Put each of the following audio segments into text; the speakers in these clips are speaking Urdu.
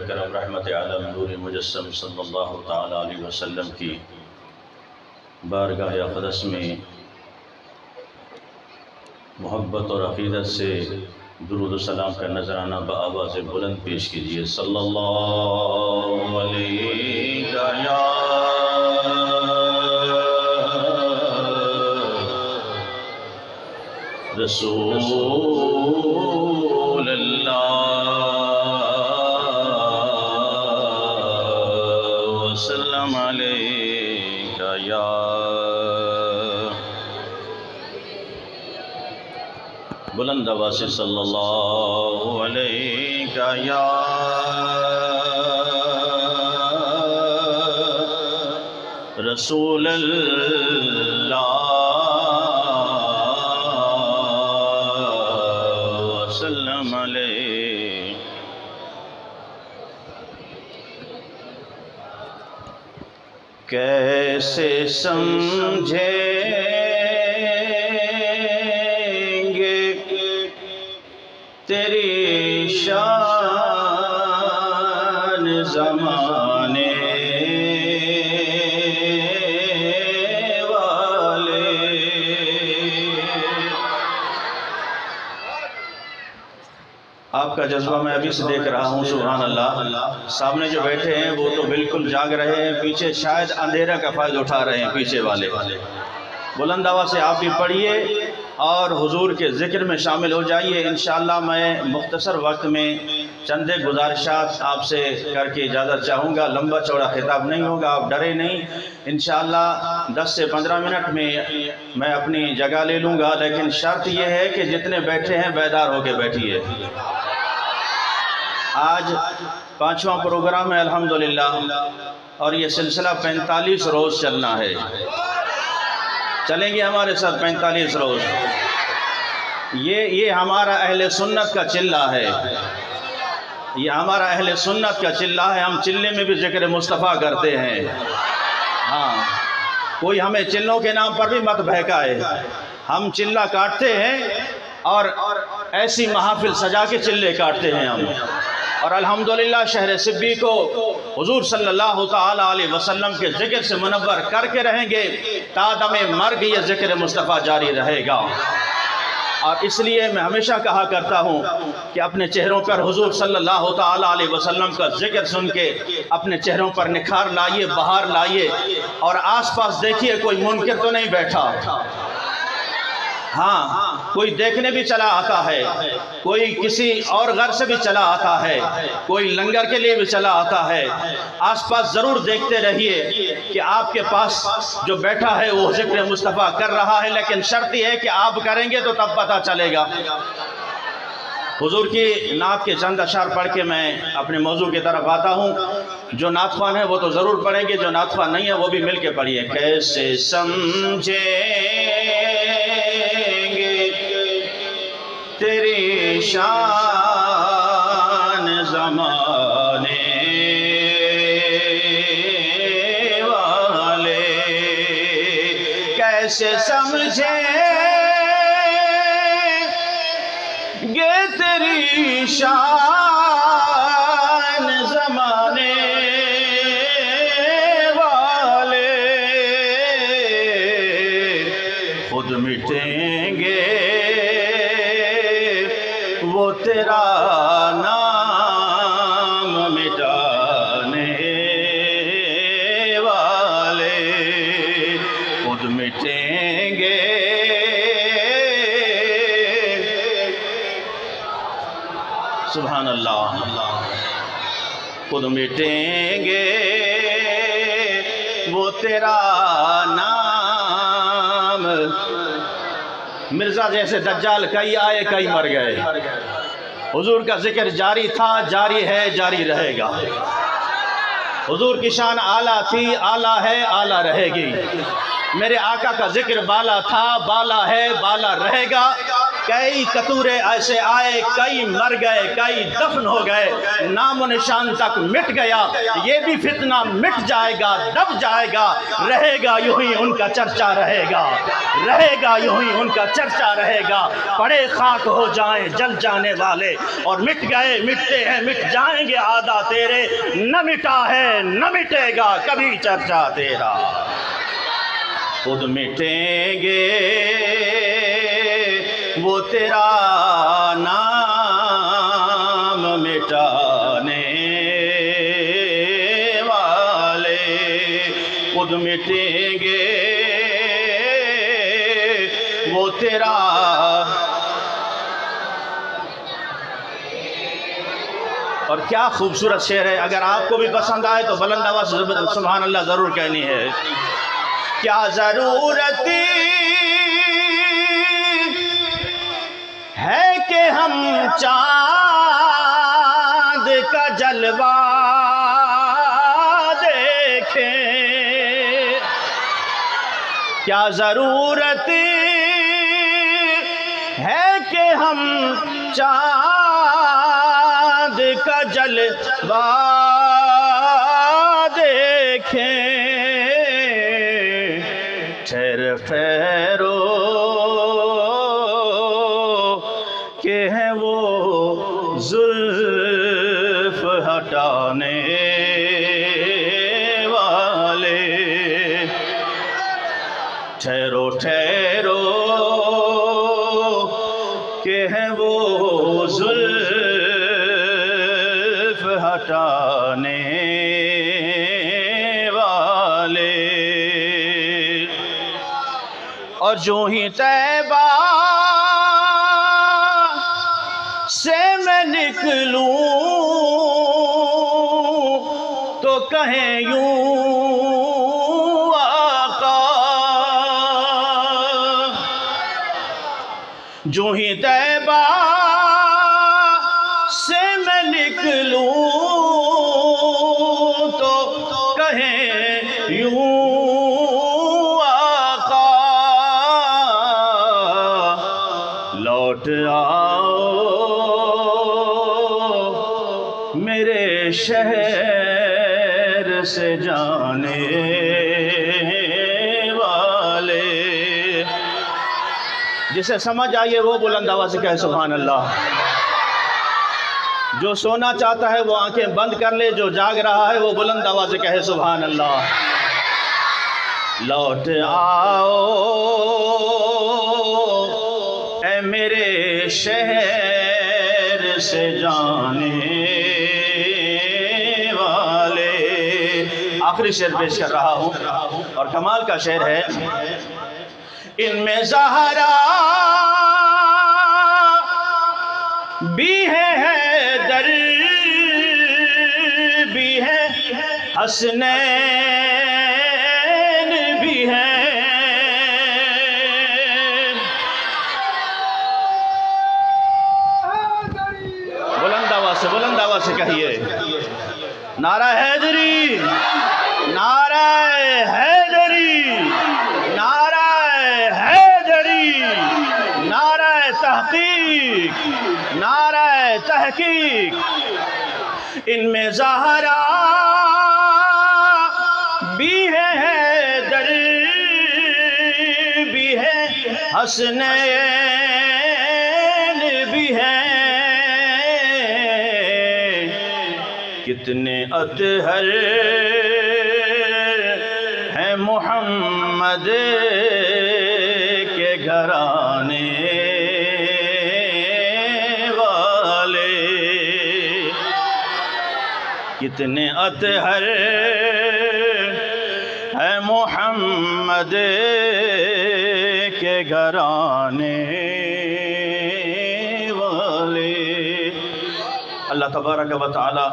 اکرم رحمت عالم نور مجسم صلی اللہ تعالیٰ علیہ وسلم کی بارگاہ اقدس میں محبت اور عقیدت سے درود و سلام کا نذرانہ بآواز بلند پیش کیجیے۔ صلی اللہ علیہ یا رسول اللہ وسلم علیہ یا بلند آواز سے صلی اللہ علیہ یا رسول اللہ وسلم علیہ۔ کیسے سمجھے تیری شان زمانے والے، آپ کا جذبہ میں ابھی سے دیکھ رہا ہوں۔ سبحان اللہ، سامنے جو بیٹھے ہیں وہ تو بالکل جاگ رہے ہیں، پیچھے شاید اندھیرا کا فائدہ اٹھا رہے ہیں پیچھے والے۔ بلند آواز سے آپ بھی پڑھیے اور حضور کے ذکر میں شامل ہو جائیے۔ انشاءاللہ میں مختصر وقت میں چند گزارشات آپ سے کر کے اجازت چاہوں گا۔ لمبا چوڑا خطاب نہیں ہوگا، آپ ڈرے نہیں۔ انشاءاللہ 10 سے 15 منٹ میں اپنی جگہ لے لوں گا، لیکن شرط یہ ہے کہ جتنے بیٹھے ہیں بیدار ہو کے بیٹھیے۔ آج 5واں پروگرام ہے الحمدللہ، اور یہ سلسلہ 45 روز چلنا ہے۔ چلیں گے ہمارے ساتھ 45 روز؟ یہ ہمارا اہل سنت کا چلہ ہے، یہ ہمارا اہل سنت کا چلہ ہے۔ ہم چلے میں بھی ذکر مصطفیٰ کرتے ہیں۔ ہاں، کوئی ہمیں چلوں کے نام پر بھی مت بہکائے۔ ہم چلہ کاٹتے ہیں اور ایسی محافل سجا کے چلے کاٹتے ہیں ہم، اور الحمدللہ شہر سبی کو حضور صلی اللہ تعالیٰ علیہ وسلم کے ذکر سے منور کر کے رہیں گے، تا دم مرگ یہ ذکر مصطفیٰ جاری رہے گا۔ اور اس لیے میں ہمیشہ کہا کرتا ہوں کہ اپنے چہروں پر حضور صلی اللہ تعالیٰ علیہ وسلم کا ذکر سن کے اپنے چہروں پر نکھار لائیے، بہار لائیے، اور آس پاس دیکھیے کوئی منکر تو نہیں بیٹھا۔ ہاں، کوئی دیکھنے بھی چلا آتا ہے، کوئی کسی اور غرض سے بھی چلا آتا ہے، کوئی لنگر کے لیے بھی چلا آتا ہے۔ آس پاس ضرور دیکھتے رہیے کہ آپ کے پاس جو بیٹھا ہے وہ ذکر مصطفیٰ کر رہا ہے، لیکن شرط یہ ہے کہ آپ کریں گے تو تب پتہ چلے گا۔ حضور کی نعت کے چند اشعار پڑھ کے میں اپنے موضوع کی طرف آتا ہوں۔ جو نعت خوان ہے وہ تو ضرور پڑھیں گے، جو نعت خوان نہیں ہے وہ بھی مل کے پڑھیے۔ کیسے سمجھیں تیری شان زمانے والے، کیسے سمجھیں گے تیری شان زمانے والے، خود مٹیں گے وہ تیرا نام مٹانے والے، خود مٹیں گے سبحان اللہ، خود مٹیں گے وہ تیرا نام۔ مرزا جیسے دجال کئی آئے کئی مر گئے، حضور کا ذکر جاری تھا، جاری ہے، جاری رہے گا۔ حضور کی شان اعلیٰ تھی، اعلیٰ ہے، اعلیٰ رہے گی۔ میرے آقا کا ذکر بالا تھا، بالا ہے، بالا رہے گا۔ کئی کتورے ایسے آئے، کئی مر گئے، کئی دفن ہو گئے، نام و نشان تک مٹ گیا۔ یہ بھی فتنہ مٹ جائے گا، دب جائے گا، رہے گا یوں ہی ان کا چرچا رہے گا، رہے گا یوں ہی ان کا چرچا رہے گا۔ پڑے خاک ہو جائیں جل جانے والے، اور مٹ گئے مٹتے ہیں مٹ جائیں گے آدھا تیرے، نہ مٹا ہے نہ مٹے گا کبھی چرچا تیرا۔ خود مٹیں گے وہ تیرا نام مٹانے والے، خود مٹیں گے وہ تیرا۔ اور کیا خوبصورت شعر ہے، اگر آپ کو بھی پسند آئے تو بلند آواز سے سبحان اللہ ضرور کہنی ہے۔ کیا ضرورت ہے کہ ہم چاند کا جلوہ دیکھیں، کیا ضرورت ہے کہ ہم چاند کا جلوہ دیکھیں، ٹھہرو کہ ہے وہ زلف ہٹانے والے، ٹھہرو کہ ہے وہ زلف ہٹانے والے۔ اور جو ہی طیبہ سے میں نکلوں تو کہیں یوں آقا، جو ہی طیبہ سے میں نکلوں تو کہیں یوں لوٹ آؤ میرے شہر سے جانے والے۔ جسے سمجھ آئیے وہ بلند آواز سے کہے سبحان اللہ۔ جو سونا چاہتا ہے وہ آنکھیں بند کر لے، جو جاگ رہا ہے وہ بلند آواز سے کہے سبحان اللہ۔ لوٹ آؤ اے میرے شہر سے جانے والے۔ آخری شعر پیش کر رہا ہوں اور کمال کا شعر ہے۔ ان میں زہرا بھی ہے حیدر بھی ہے حسنین بھی ہے، بلند آواز سے کہیے نعرہ حیدری، نعرہ حیدری، نعرہ حیدری، نعرہ تحقیق، نعرہ تحقیق۔ ان میں زہرا بھی ہے حیدر بھی ہے حسنین بھی ہے، کتنے اطہر ہیں محمد کے گھرانے والے، کتنے اطہر ہیں محمد کے گھرانے والے۔ اللہ تبارک و تعالی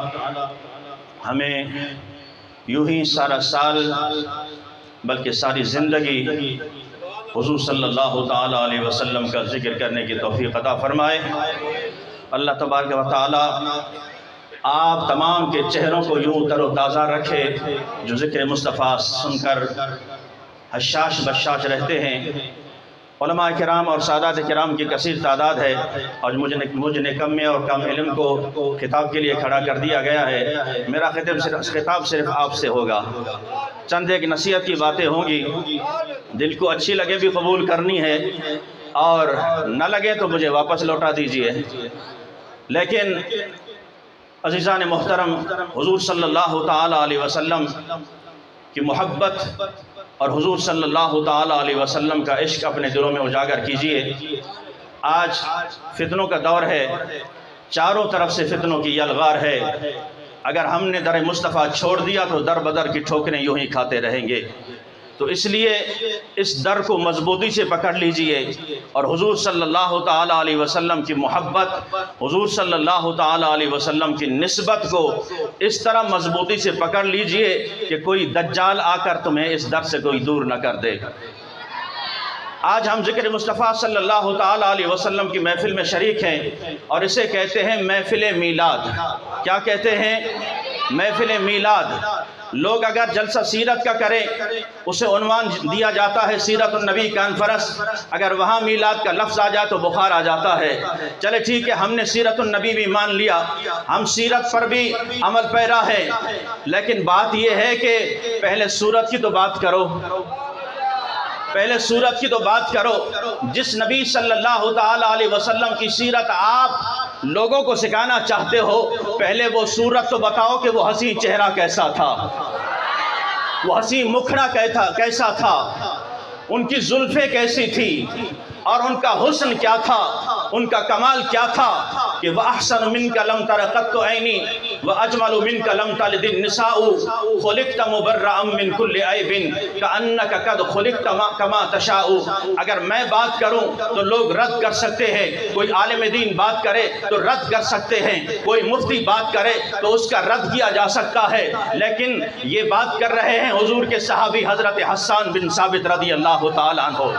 ہمیں یوں ہی سارا سال بلکہ ساری زندگی حضور صلی اللہ تعالی علیہ وسلم کا ذکر کرنے کی توفیق عطا فرمائے۔ اللہ تبارک و تعالی آپ تمام کے چہروں کو یوں تر و تازہ رکھے جو ذکر مصطفیٰ سن کر حشاش بشاش رہتے ہیں، علماء کرام اور سادات کرام کی کثیر تعداد ہے، اور مجھ نکمے اور کم علم کو خطاب کے لیے کھڑا کر دیا گیا ہے۔ میرا خطاب صرف آپ سے ہوگا، چند ایک نصیحت کی باتیں ہوں گی، دل کو اچھی لگے بھی قبول کرنی ہے اور نہ لگے تو مجھے واپس لوٹا دیجئے۔ لیکن عزیزان محترم، حضور صلی اللہ تعالی علیہ وسلم کی محبت اور حضور صلی اللہ تعالی علیہ وسلم کا عشق اپنے دلوں میں اجاگر کیجئے۔ آج فتنوں کا دور ہے، چاروں طرف سے فتنوں کی یلغار ہے۔ اگر ہم نے در مصطفیٰ چھوڑ دیا تو در بدر کی ٹھوکریں یوں ہی کھاتے رہیں گے۔ تو اس لیے اس در کو مضبوطی سے پکڑ لیجئے اور حضور صلی اللہ تعالی علیہ وسلم کی محبت، حضور صلی اللہ تعالی علیہ وسلم کی نسبت کو اس طرح مضبوطی سے پکڑ لیجئے کہ کوئی دجال آ کر تمہیں اس در سے کوئی دور نہ کر دے۔ آج ہم ذکر مصطفیٰ صلی اللہ تعالی علیہ وسلم کی محفل میں شریک ہیں اور اسے کہتے ہیں محفل میلاد۔ کیا کہتے ہیں؟ محفل میلاد۔ لوگ اگر جلسہ سیرت کا کریں، اسے عنوان دیا جاتا ہے سیرت النبی کانفرنس، اگر وہاں میلاد کا لفظ آ جائے تو بخار آ جاتا ہے۔ چلے ٹھیک ہے، ہم نے سیرت النبی بھی مان لیا، ہم سیرت پر بھی عمل پیرا ہے، لیکن بات یہ ہے کہ پہلے سورت کی تو بات کرو، پہلے سورت کی تو بات کرو۔ جس نبی صلی اللہ تعالی علیہ وسلم کی سیرت آپ لوگوں کو سکھانا چاہتے ہو، پہلے وہ سورت تو بتاؤ کہ وہ حسین چہرہ کیسا تھا، وہ حسین مکھڑا کیسا تھا، ان کی زلفیں کیسی تھی اور ان کا حسن کیا تھا، ان کا کمال کیا تھا کہ وَأَحْسَنُ مِنْكَ لَمْ تَرَ قَطُّ عَيْنِي وَأَجْمَلُ مِنْكَ لَمْ تَلِدِ النِّسَاءُ خُلِقْتَ مُبَرَّأً مِنْ كُلِّ عَيْبٍ كَأَنَّكَ قَدْ خُلِقْتَ كَمَا تَشَاءُ۔ اگر میں بات کروں تو لوگ رد کر سکتے ہیں، کوئی عالم دین بات کرے تو رد کر سکتے ہیں، کوئی مفتی بات کرے تو اس کا رد کیا جا سکتا ہے، لیکن یہ بات کر رہے ہیں حضور کے صحابی حضرت حسان بن ثابت رضی اللہ تعالیٰ عنہ۔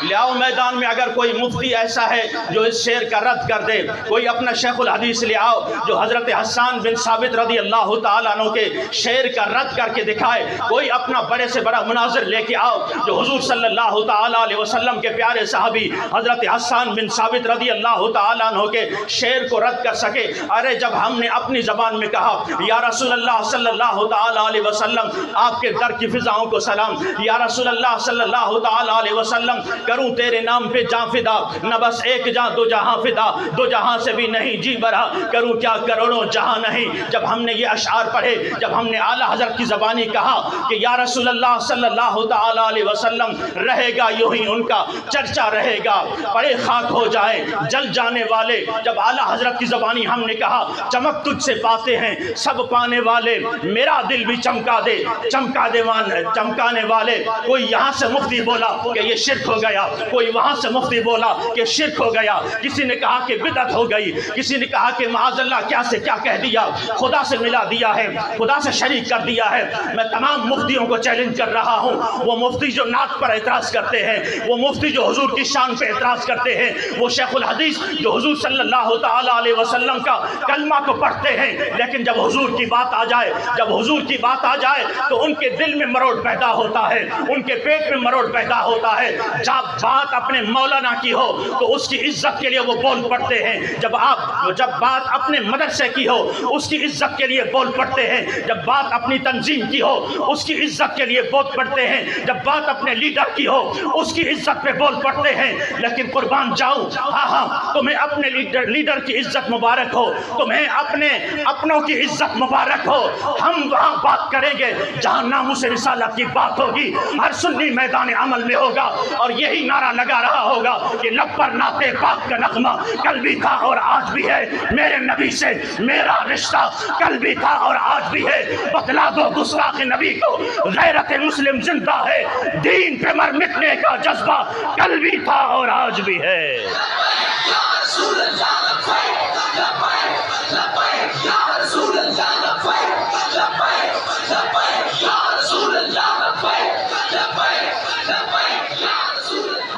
لیاؤ میدان میں اگر کوئی مفتی ایسا ہے جو اس شعر کا رد کر دے، کوئی اپنا شیخ الحدیث لے آؤ جو حضرت حسان بن ثابت رضی اللہ تعالیٰ عنہ کے شعر کا رد کر کے دکھائے، کوئی اپنا بڑے سے بڑا مناظر لے کے آؤ جو حضور صلی اللہ تعالیٰ علیہ وسلم کے پیارے صحابی حضرت حسان بن ثابت رضی اللہ تعالیٰ عنہ کے شعر کو رد کر سکے۔ ارے جب ہم نے اپنی زبان میں کہا یا رسول اللہ صلی اللہ تعالیٰ علیہ وسلم آپ کے در کی فضاؤں کو سلام، یا رسول اللہ صلی اللہ تعالیٰ علیہ وسلم کروں تیرے نام پہ جاں فدا، نہ بس ایک جاں دو جہاں فدا، دو جہاں سے بھی نہیں جی برا، کروں کیا کروڑوں جہاں نہیں۔ جب ہم نے یہ اشعار پڑھے، جب ہم نے اعلیٰ حضرت کی زبانی کہا کہ یا رسول اللہ صلی اللہ تعالیٰ علیہ وسلم رہے گا یوں ہی ان کا چرچا رہے گا، پڑے خاک ہو جائے جل جانے والے، جب اعلیٰ حضرت کی زبانی ہم نے کہا چمک تجھ سے پاتے ہیں سب پانے والے، میرا دل بھی چمکا دے چمکانے والے۔ کوئی یہاں سے مفتی بولا کہ یہ شرک ہو گیا، کوئی وہاں سے مفتی بولا کہ شرک ہو گیا، کسی نے کہا کہ بدعت ہو گئی، کسی نے کہا کہ معاذ اللہ کیا سے کیا کہہ دیا، خدا سے ملا دیا ہے، خدا سے شریک کر دیا ہے۔ میں تمام مفتیوں کو چیلنج کر رہا ہوں، وہ مفتی جو نعت پر اعتراض کرتے ہیں، وہ مفتی جو حضور کی شان پہ اعتراض کرتے ہیں، وہ شیخ الحدیث جو حضور صلی اللہ تعالیٰ علیہ وسلم کا کلمہ کو پڑھتے ہیں، لیکن جب حضور کی بات آ جائے، جب حضور کی بات آ جائے تو ان کے دل میں مروڑ پیدا ہوتا ہے، ان کے پیٹ میں مروڑ پیدا ہوتا ہے۔ جب بات اپنے مولانا کی ہو تو اس کی عزت کے لیے وہ بول پڑتے ہیں، جب بات اپنے مدرسے کی ہو اس کی عزت کے لیے بول پڑتے ہیں، جب بات اپنی تنظیم کی ہو اس کی عزت کے لیے بول پڑتے ہیں، جب بات اپنے لیڈر کی ہو اس کی عزت پہ بول پڑتے ہیں۔ لیکن قربان جاؤں، ہاں تمہیں اپنے لیڈر کی عزت مبارک ہو، تمہیں اپنوں کی عزت مبارک ہو، ہم وہاں بات کریں گے جہاں ناموس رسالت کی بات ہوگی، ہر سنی میدان عمل میں ہوگا اور یہی نعرہ لگا رہا ہوگا کہ لب پر نعت پاک کا نغمہ کل بھی تھا اور آج بھی ہے، میرے نبی سے میرا رشتہ کل بھی تھا اور آج بھی ہے، بتلا دو گستاخ نبی کو غیرت مسلم زندہ ہے، دین پہ مر مٹنے کا جذبہ کل بھی تھا اور آج بھی ہے۔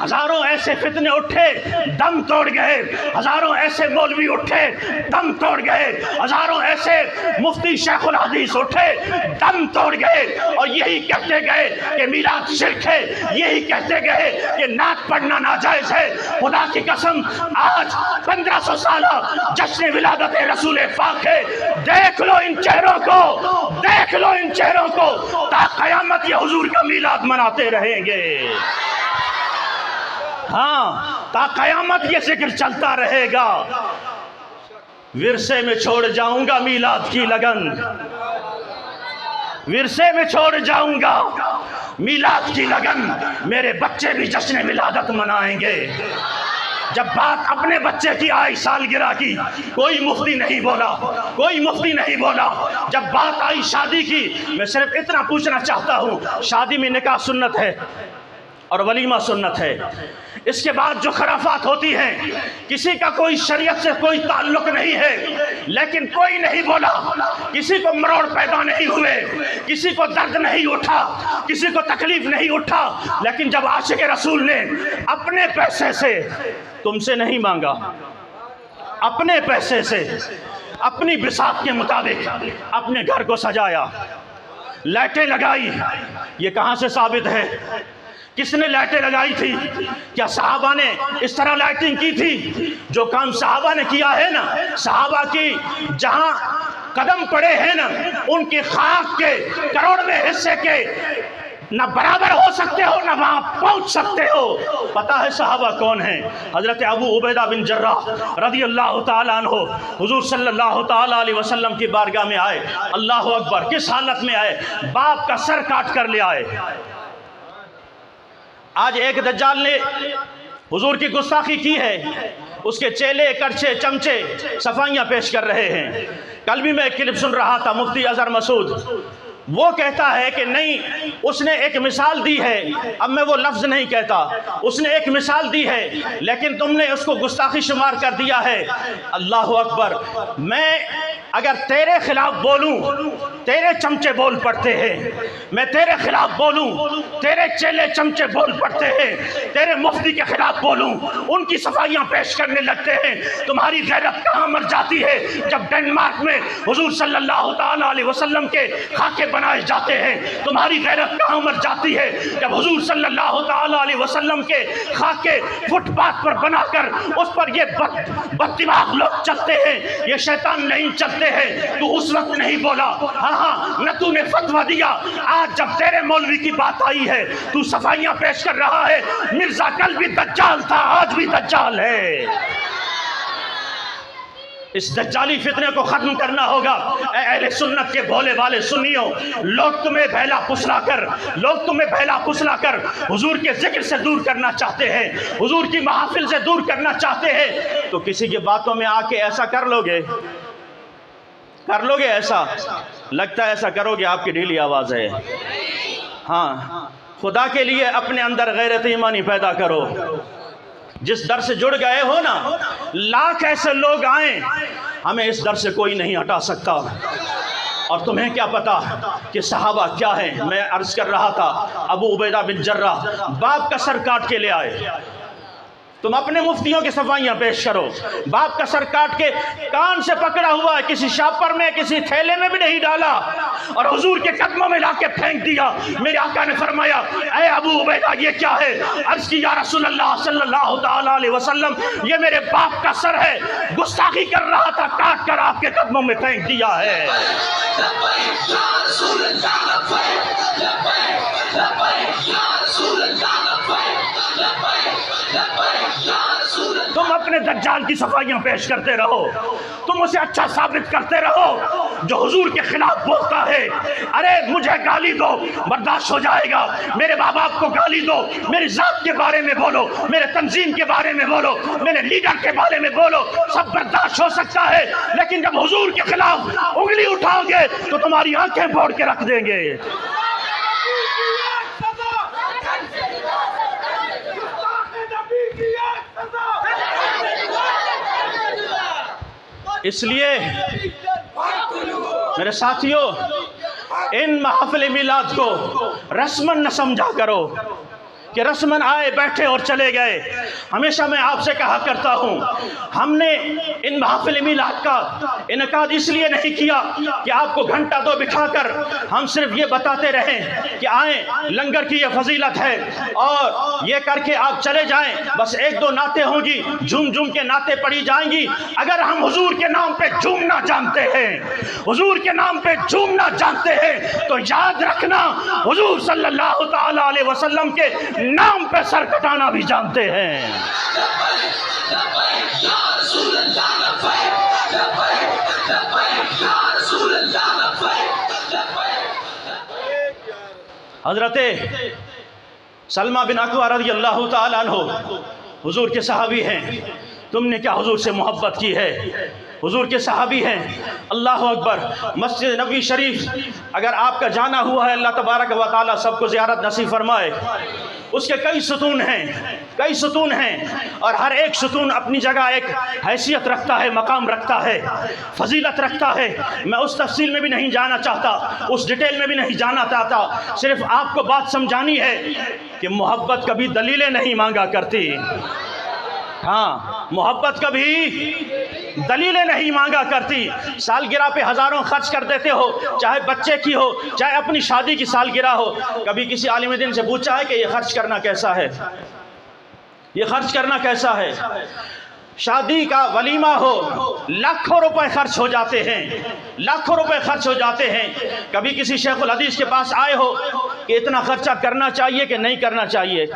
ہزاروں ایسے ایسے فتنے اٹھے دم توڑ گئے، ہزاروں ایسے مولوی اٹھے دم توڑ گئے، ہزاروں ایسے مفتی شیخ الحدیث اٹھے دم توڑ گئے، اور یہی کہتے گئے کہ میلاد شرک ہے، یہی کہتے گئے کہ نعت پڑھنا ناجائز ہے۔ خدا کی قسم آج 1500 سالہ جشن ولادت رسول پاک ہے، دیکھ لو ان چہروں کو، دیکھ لو ان چہروں کو، تا قیامت یہ حضور کا میلاد مناتے رہیں گے، ہاں تا قیامت یہ ذکر چلتا رہے گا۔ ورثے میں چھوڑ جاؤں گا میلاد کی لگن، ورثے میں چھوڑ جاؤں گا میلاد کی لگن، میرے بچے بھی جشن ولادت منائیں گے۔ جب بات اپنے بچے کی آئی سالگرہ کی، کوئی مفتی نہیں بولا، کوئی مفتی نہیں بولا۔ جب بات آئی شادی کی، میں صرف اتنا پوچھنا چاہتا ہوں، شادی میں نکاح سنت ہے اور ولیمہ سنت ہے، اس کے بعد جو خرافات ہوتی ہیں کسی کا کوئی شریعت سے کوئی تعلق نہیں ہے، لیکن کوئی نہیں بولا، کسی کو مروڑ پیدا نہیں ہوئے، کسی کو درد نہیں اٹھا، کسی کو تکلیف نہیں اٹھا، لیکن جب عاشق رسول نے اپنے پیسے سے تم سے نہیں مانگا، اپنے پیسے سے اپنی بساط کے مطابق اپنے گھر کو سجایا، لائٹیں لگائی، یہ کہاں سے ثابت ہے؟ کس نے لائٹیں لگائی تھی؟ کیا صحابہ نے اس طرح لائٹنگ کی تھی؟ جو کام صحابہ نے کیا ہے نا، صحابہ کی جہاں قدم پڑے ہیں نا، ان کی خاک کے کروڑویں حصے کے نہ برابر ہو سکتے ہو، نہ وہاں پہنچ سکتے ہو۔ پتہ ہے صحابہ کون ہیں؟ حضرت ابو عبیدہ بن جراح رضی اللہ تعالیٰ عنہ حضور صلی اللہ تعالیٰ علیہ وسلم کی بارگاہ میں آئے، اللہ اکبر، کس حالت میں آئے؟ باپ کا سر کاٹ کر لے آئے۔ آج ایک دجال نے حضور کی گستاخی کی ہے، اس کے چیلے کرچے چمچے صفائیاں پیش کر رہے ہیں۔ کل بھی میں ایک کلپ سن رہا تھا، مفتی اظہر مسعود وہ کہتا ہے کہ نہیں، اس نے ایک مثال دی ہے، اب میں وہ لفظ نہیں کہتا، اس نے ایک مثال دی ہے لیکن تم نے اس کو گستاخی شمار کر دیا ہے۔ اللہ اکبر، میں اگر تیرے خلاف بولوں، تیرے چمچے بول پڑتے ہیں، میں تیرے خلاف بولوں، تیرے چیلے چمچے بول پڑتے ہیں، تیرے مفتی کے خلاف بولوں، ان کی صفائیاں پیش کرنے لگتے ہیں، تمہاری غیرت کہاں مر جاتی ہے؟ جب ڈنمارک میں حضور صلی اللہ تعالیٰ علیہ وسلم کے خاکے بنائے جاتے ہیں، تمہاری غیرت کہاں مر جاتی ہے؟ جب حضور صلی اللہ تعالیٰ علیہ وسلم کے خاکے فٹ پاتھ پر بنا کر اس پر یہ بد دماغ لوگ چلتے ہیں، یہ شیطان نہیں چلتے ہیں، تو اس وقت نہیں بولا، ہاں نہ تو نے فتویٰ دیا۔ آج جب تیرے مولوی کی بات آئی ہے تو صفائیاں پیش کر رہا ہے۔ مرزا کل بھی دجال تھا، آج بھی دجال ہے۔ اس دجالی فتنے کو ختم کرنا ہوگا۔ اے اہل سنت کے بھولے والے سنیوں، لوگ تمہیں بھیلا پھسلا کر حضور کے ذکر سے دور کرنا چاہتے ہیں، حضور کی محافل سے دور کرنا چاہتے ہیں، تو کسی کی باتوں میں آ کے ایسا کر لو گے ایسا؟ لگتا ہے ایسا کرو گے، آپ کی ڈھیلی آواز ہے۔ ہاں، خدا کے لیے اپنے اندر غیرت ایمانی پیدا کرو۔ جس در سے جڑ گئے ہو نا، لاکھ ایسے لوگ آئیں، ہمیں اس در سے کوئی نہیں ہٹا سکتا۔ اور تمہیں کیا پتا کہ صحابہ کیا ہیں؟ میں عرض کر رہا تھا، ابو عبیدہ بن جراح باپ کا سر کاٹ کے لے آئے۔ تم اپنے مفتیوں کی صفائیاں پیش کرو، باپ کا سر کاٹ کے کان سے پکڑا ہوا ہے، کسی شاپر میں کسی تھیلے میں بھی نہیں ڈالا، اور حضور کے قدموں میں لا کے پھینک دیا۔ میرے آقا نے فرمایا، اے ابو عبیدہ یہ کیا ہے؟ عرض کی، یا رسول اللہ صلی اللہ تعالیٰ علیہ وسلم، یہ میرے باپ کا سر ہے، گستاخی کر رہا تھا، کاٹ کر آپ کے قدموں میں پھینک دیا ہے۔ تم اپنے دجال کی صفائیاں پیش کرتے رہو، تم اسے اچھا ثابت کرتے رہو۔ جو حضور کے خلاف بولتا ہے، ارے مجھے گالی دو، برداشت ہو جائے گا، میرے ماں باپ کو گالی دو، میری ذات کے بارے میں بولو، میرے تنظیم کے بارے میں بولو، میرے لیڈر کے بارے میں بولو، سب برداشت ہو سکتا ہے، لیکن جب حضور کے خلاف انگلی اٹھاؤ گے تو تمہاری آنکھیں پھوڑ کے رکھ دیں گے۔ اس لیے میرے ساتھیوں، ان محافل میلاد کو رسماً نہ سمجھا کرو، کہ رسمن آئے بیٹھے اور چلے گئے۔ ہمیشہ میں آپ سے کہا کرتا ہوں، ہم نے ان محافل میلاد کا انعقاد اس لیے نہیں کیا کہ آپ کو گھنٹہ دو بٹھا کر ہم صرف یہ بتاتے رہیں کہ آئیں لنگر کی یہ فضیلت ہے اور یہ کر کے آپ چلے جائیں، بس ایک دو نعتیں ہوں گی، جھوم جھوم کے نعتیں پڑھی جائیں گی۔ اگر ہم حضور کے نام پہ جھومنا جانتے ہیں، حضور کے نام پہ جھومنا جانتے ہیں، تو یاد رکھنا حضور صلی اللہ تعالیٰ علیہ وسلم کے نام پہ سر کٹانا بھی جانتے ہیں۔ حضرت سلمہ بن اکوع رضی اللہ تعالیٰ عنہ حضور کے صحابی ہیں۔ تم نے کیا حضور سے محبت کی ہے؟ حضور کے صحابی ہیں۔ اللہ اکبر۔ مسجد نبوی شریف اگر آپ کا جانا ہوا ہے، اللہ تبارک و تعالیٰ سب کو زیارت نصیب فرمائے۔ اس کے کئی ستون ہیں، کئی ستون ہیں، اور ہر ایک ستون اپنی جگہ ایک حیثیت رکھتا ہے، مقام رکھتا ہے، فضیلت رکھتا ہے۔ میں اس تفصیل میں بھی نہیں جانا چاہتا، اس ڈیٹیل میں بھی نہیں جانا چاہتا، صرف آپ کو بات سمجھانی ہے کہ محبت کبھی دلیلیں نہیں مانگا کرتی۔ ہاں، محبت کبھی دلیلیں نہیں مانگا کرتی۔ سالگرہ پہ ہزاروں خرچ کر دیتے ہو، چاہے بچے کی ہو، چاہے اپنی شادی کی سالگرہ ہو۔ کبھی کسی عالم دین سے پوچھا ہے کہ یہ خرچ کرنا کیسا ہے؟ یہ خرچ کرنا کیسا ہے؟ شادی کا ولیمہ ہو، لاکھوں روپے خرچ ہو جاتے ہیں، لاکھوں روپے خرچ ہو جاتے ہیں۔ کبھی کسی شیخ الحدیث کے پاس آئے ہو کہ اتنا خرچہ کرنا چاہیے کہ نہیں کرنا چاہیے؟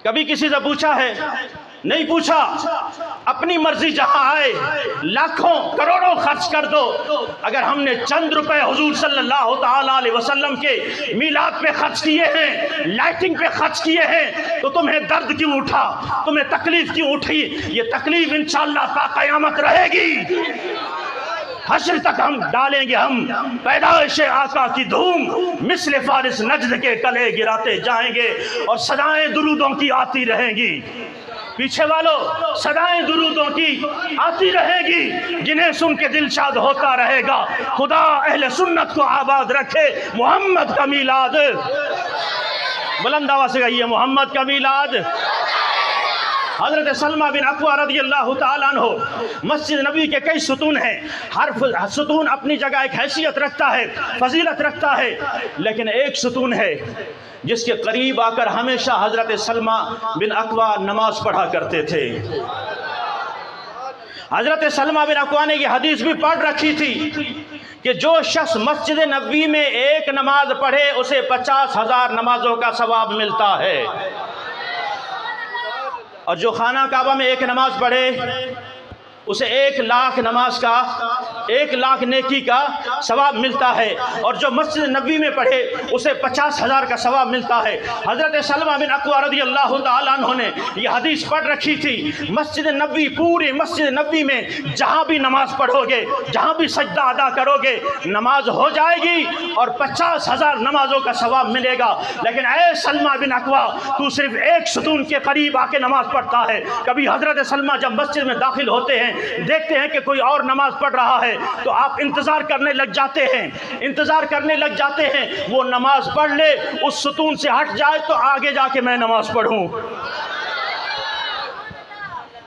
کبھی کسی سے پوچھا ہے؟ نہیں پوچھا۔ اپنی مرضی جہاں آئے لاکھوں کروڑوں خرچ کر دو۔ اگر ہم نے چند روپے حضور صلی اللہ تعالیٰ علیہ وسلم کے میلاد پہ خرچ کیے ہیں، لائٹنگ پہ خرچ کیے ہیں، تو تمہیں درد کیوں اٹھا؟ تمہیں تکلیف کیوں اٹھی؟ یہ تکلیف انشاءاللہ تا قیامت رہے گی۔ حشر تک ہم ڈالیں گے ہم پیدائش آقا کی دھوم، مثل فارس نجد کے کلے گراتے جائیں گے، اور صدائیں درودوں کی آتی رہیں گی۔ پیچھے والوں، صدائیں درودوں کی آتی رہے گی، جنہیں سن کے دل شاد ہوتا رہے گا۔ خدا اہل سنت کو آباد رکھے۔ محمد کا میلاد، بلند آواز سے کہیے محمد کا میلاد۔ حضرت سلمہ بن اکوع رضی اللہ تعالیٰ عنہ، مسجد نبی کے کئی ستون ہیں، ہر ستون اپنی جگہ ایک حیثیت رکھتا ہے، فضیلت رکھتا ہے، لیکن ایک ستون ہے جس کے قریب آ کر ہمیشہ حضرت سلمہ بن اکوع نماز پڑھا کرتے تھے۔ حضرت سلمہ بن اکوع نے یہ حدیث بھی پڑھ رکھی تھی کہ جو شخص مسجد نبوی میں ایک نماز پڑھے اسے 50,000 نمازوں کا ثواب ملتا ہے، اور جو خانہ کعبہ میں ایک نماز پڑھے اسے 1,00,000 نماز کا 1,00,000 نیکی کا ثواب ملتا ہے، اور جو مسجد نبوی میں پڑھے اسے 50,000 کا ثواب ملتا ہے۔ حضرت سلمہ بن اکوع رضی اللہ تعالیٰ عنہ نے یہ حدیث پڑھ رکھی تھی۔ مسجد نبوی، پوری مسجد نبوی میں جہاں بھی نماز پڑھو گے، جہاں بھی سجدہ ادا کرو گے، نماز ہو جائے گی اور 50,000 نمازوں کا ثواب ملے گا۔ لیکن اے سلمہ بن اکوع، تو صرف ایک ستون کے قریب آ کے نماز پڑھتا ہے۔ کبھی حضرت سلمہ جب مسجد میں داخل ہوتے ہیں، دیکھتے ہیں کہ کوئی اور نماز پڑھ رہا ہے، تو آپ انتظار کرنے لگ جاتے ہیں، انتظار کرنے لگ جاتے ہیں، وہ نماز پڑھ لے، اس ستون سے ہٹ جائے تو آگے جا کے میں نماز پڑھوں۔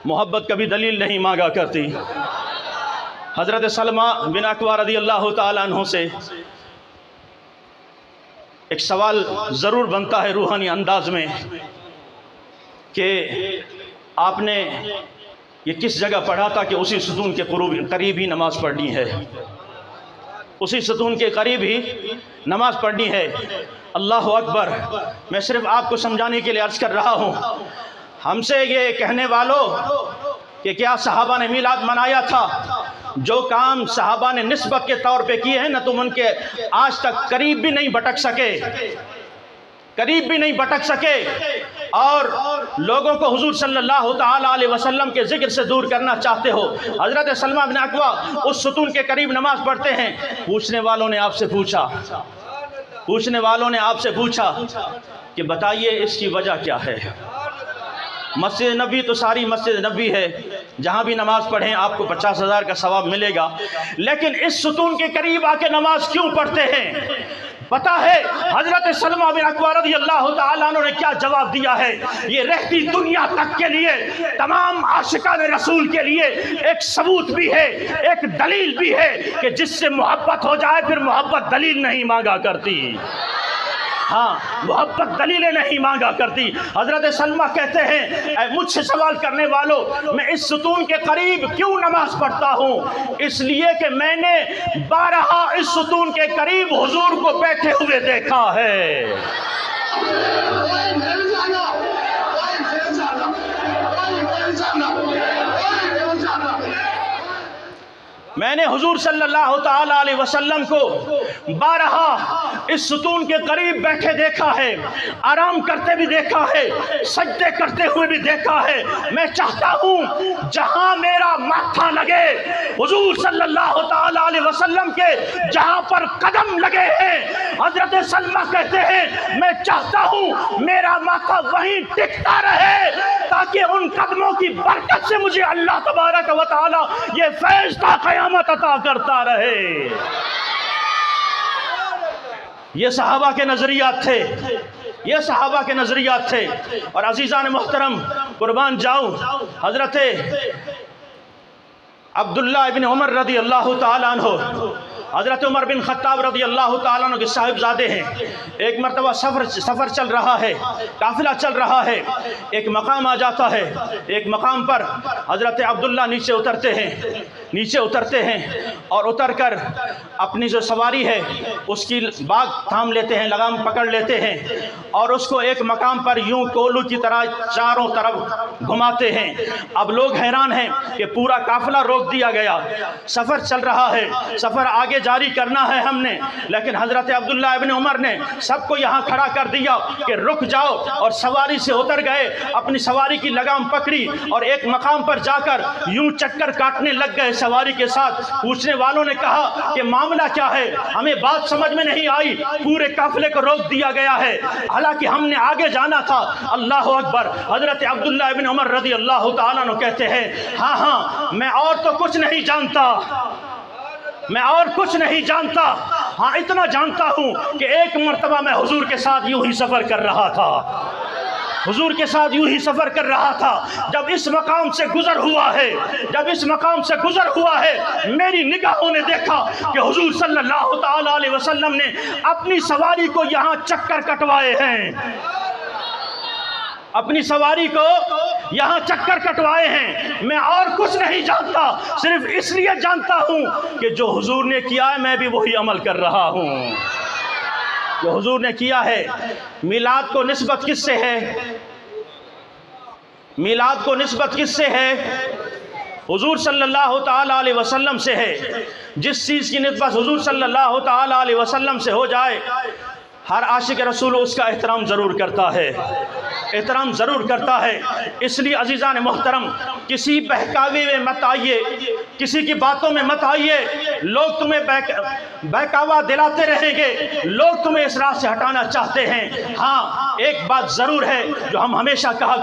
محبت کبھی دلیل نہیں مانگا کرتی۔ حضرت سلمہ بن اکوع رضی اللہ تعالیٰ عنہ سے ایک سوال ضرور بنتا ہے روحانی انداز میں کہ آپ نے یہ کس جگہ پڑھا تھا کہ اسی ستون کے قریب ہی نماز پڑھنی ہے، اسی ستون کے قریب ہی نماز پڑھنی ہے؟ اللہ اکبر۔ میں صرف آپ کو سمجھانے کے لیے عرض کر رہا ہوں، ہم سے یہ کہنے والوں کہ کیا صحابہ نے میلاد منایا تھا؟ جو کام صحابہ نے نسبت کے طور پہ کیے ہیں نا، تم ان کے آج تک قریب بھی نہیں بھٹک سکے، قریب بھی نہیں بھٹک سکے، اور لوگوں کو حضور صلی اللہ تعالیٰ علیہ وسلم کے ذکر سے دور کرنا چاہتے ہو۔ حضرت سلمہ بن اکوع اس ستون کے قریب نماز پڑھتے ہیں۔ پوچھنے والوں نے آپ سے پوچھا کہ بتائیے اس کی وجہ کیا ہے؟ مسجد نبی تو ساری مسجد نبی ہے، جہاں بھی نماز پڑھیں آپ کو 50,000 کا ثواب ملے گا، لیکن اس ستون کے قریب آ کے نماز کیوں پڑھتے ہیں؟ پتہ ہے حضرت سلمہ بن اکوع رضی اللہ تعالیٰ عنہ نے کیا جواب دیا ہے؟ یہ رہتی دنیا تک کے لیے تمام عاشقان رسول کے لیے ایک ثبوت بھی ہے، ایک دلیل بھی ہے کہ جس سے محبت ہو جائے پھر محبت دلیل نہیں مانگا کرتی۔ ہاں، محبت دلیلیں نہیں مانگا کرتی۔ حضرت سلمہ کہتے ہیں اے مجھ سے سوال کرنے والوں، میں اس ستون کے قریب کیوں نماز پڑھتا ہوں؟ اس لیے کہ میں نے بارہا اس ستون کے قریب حضور کو بیٹھے ہوئے دیکھا ہے۔ میں نے حضور صلی اللہ تعالیٰ علیہ وسلم کو بارہا اس ستون کے قریب بیٹھے دیکھا ہے، آرام کرتے بھی دیکھا ہے، سجدے کرتے ہوئے بھی دیکھا ہے۔ میں چاہتا ہوں جہاں میرا ماتھا لگے حضور صلی اللہ تعالیٰ علیہ وسلم کے جہاں پر قدم لگے ہیں، حضرت سلمہ کہتے ہیں میں چاہتا ہوں میرا ماتھا وہیں ٹکتا رہے تاکہ ان قدموں کی برکت سے مجھے اللہ تبارک و تعالیٰ یہ فیض تا قیامت عطا کرتا رہے۔ یہ صحابہ کے نظریات تھے، یہ صحابہ کے نظریات تھے۔ اور عزیزان محترم قربان جاؤں، حضرت عبداللہ ابن عمر رضی اللہ تعالیٰ عنہ، حضرت عمر بن خطاب رضی اللہ تعالیٰ عنہ کے صاحبزادے ہیں۔ ایک مرتبہ سفر چل رہا ہے، قافلہ چل رہا ہے، ایک مقام آ جاتا ہے۔ ایک مقام پر حضرت عبداللہ نیچے اترتے ہیں اور اتر کر اپنی جو سواری ہے اس کی باگ تھام لیتے ہیں، لگام پکڑ لیتے ہیں اور اس کو ایک مقام پر یوں کولو کی طرح چاروں طرف گھماتے ہیں۔ اب لوگ حیران ہیں کہ پورا قافلہ روک دیا گیا، سفر چل رہا ہے، سفر آگے جاری کرنا ہے ہم نے، لیکن حضرت عبداللہ ابن عمر نے سب کو یہاں کھڑا کر دیا کہ رک جاؤ، اور سواری سے اتر گئے، اپنی سواری کی لگام پکڑی اور ایک مقام پر جا کر یوں چکر کاٹنے لگ گئے سواری کے ساتھ۔ پوچھنے والوں نے کہا کہ معاملہ کیا ہے؟ ہمیں بات سمجھ میں نہیں آئی، پورے قافلے کو روک دیا گیا ہے، حالانکہ ہم نے آگے جانا تھا۔ اللہ اکبر۔ حضرت عبداللہ ابن عمر رضی اللہ تعالیٰ عنہ کہتے ہیں ہاں میں اور تو کچھ نہیں جانتا، میں اور کچھ نہیں جانتا، ہاں اتنا جانتا ہوں کہ ایک مرتبہ میں حضور کے ساتھ یوں ہی سفر کر رہا تھا، حضور کے ساتھ یوں ہی سفر کر رہا تھا۔ جب اس مقام سے گزر ہوا ہے میری نگاہوں نے دیکھا کہ حضور صلی اللہ تعالیٰ علیہ وسلم نے اپنی سواری کو یہاں چکر کٹوائے ہیں، اپنی سواری کو یہاں چکر کٹوائے ہیں۔ میں اور کچھ نہیں جانتا، صرف اس لیے جانتا ہوں کہ جو حضور نے کیا ہے میں بھی وہی عمل کر رہا ہوں جو حضور نے کیا ہے۔ میلاد کو نسبت کس سے ہے؟ میلاد کو نسبت کس سے ہے؟ حضور صلی اللہ تعالیٰ علیہ وسلم سے ہے۔ جس چیز کی نسبت حضور صلی اللہ تعالیٰ علیہ وسلم سے ہو جائے، ہر عاشق رسول اس کا احترام ضرور کرتا ہے، احترام ضرور کرتا ہے۔ اس لیے عزیزان محترم، کسی بہکاوے میں مت آئیے، کسی کی باتوں میں مت آئیے۔ لوگ تمہیں بہکاوا دلاتے رہیں گے، لوگ تمہیں اس راہ سے ہٹانا چاہتے ہیں۔ ہاں ایک بات ضرور ہے جو ہم ہمیشہ کہا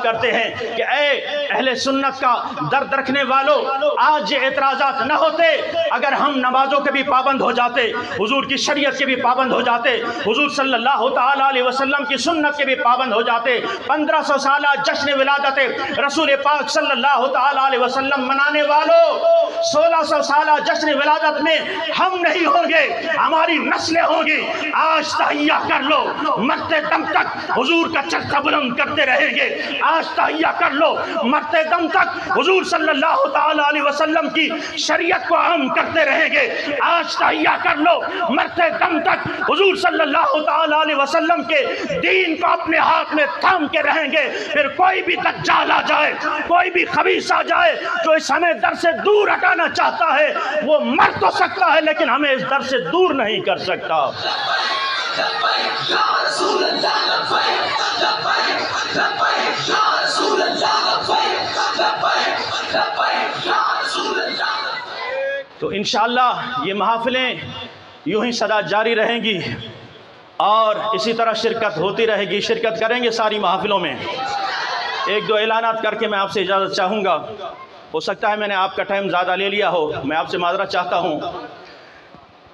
کرتے ہیں کہ اے اہل سنت کا درد رکھنے والوں، آج یہ اعتراضات نہ ہوتے اگر ہم نمازوں کے بھی پابند ہو جاتے، حضور کی شریعت کے بھی پابند ہو جاتے، حضور صلی اللہ تعالیٰ علیہ وسلم کی سنت کے بھی پابند ہو جاتے۔ 1500 سالہ جشن ولادت رسول پاک صلی اللہ تعالیٰ علیہ وسلم منانے والوں، 1600 سالہ جشن ولادت میں ہم نہیں ہوں گے، ہماری نسلیں ہوں گی۔ آج تہیہ کر لو، مرتے دم تک حضور کا چرچا بلند کرتے رہیں گے۔ آج تہیہ کر لو، مرتے دم تک حضور صلی اللہ تعالیٰ علیہ وسلم کی شریعت کو عام کرتے رہیں گے۔ آج تہیہ کر لو، مرتے دم تک حضور صلی اللہ تعالیٰ علیہ وسلم کے دین کو اپنے ہاتھ میں تھام کے رہیں گے۔ پھر کوئی بھی دجال آ جائے، کوئی بھی خبیث آ جائے جو اس ہمیں در سے دور ہٹانا چاہتا ہے، وہ مر تو سکتا ہے لیکن ہمیں اس در سے دور نہیں کر سکتا۔ تو انشاءاللہ یہ محافلیں یوں ہی سدا جاری رہیں گی اور اسی طرح شرکت ہوتی رہے گی، شرکت کریں گے ساری محافلوں میں۔ ایک دو اعلانات کر کے میں آپ سے اجازت چاہوں گا، ہو سکتا ہے میں نے آپ کا ٹائم زیادہ لے لیا ہو، میں آپ سے معذرت چاہتا ہوں۔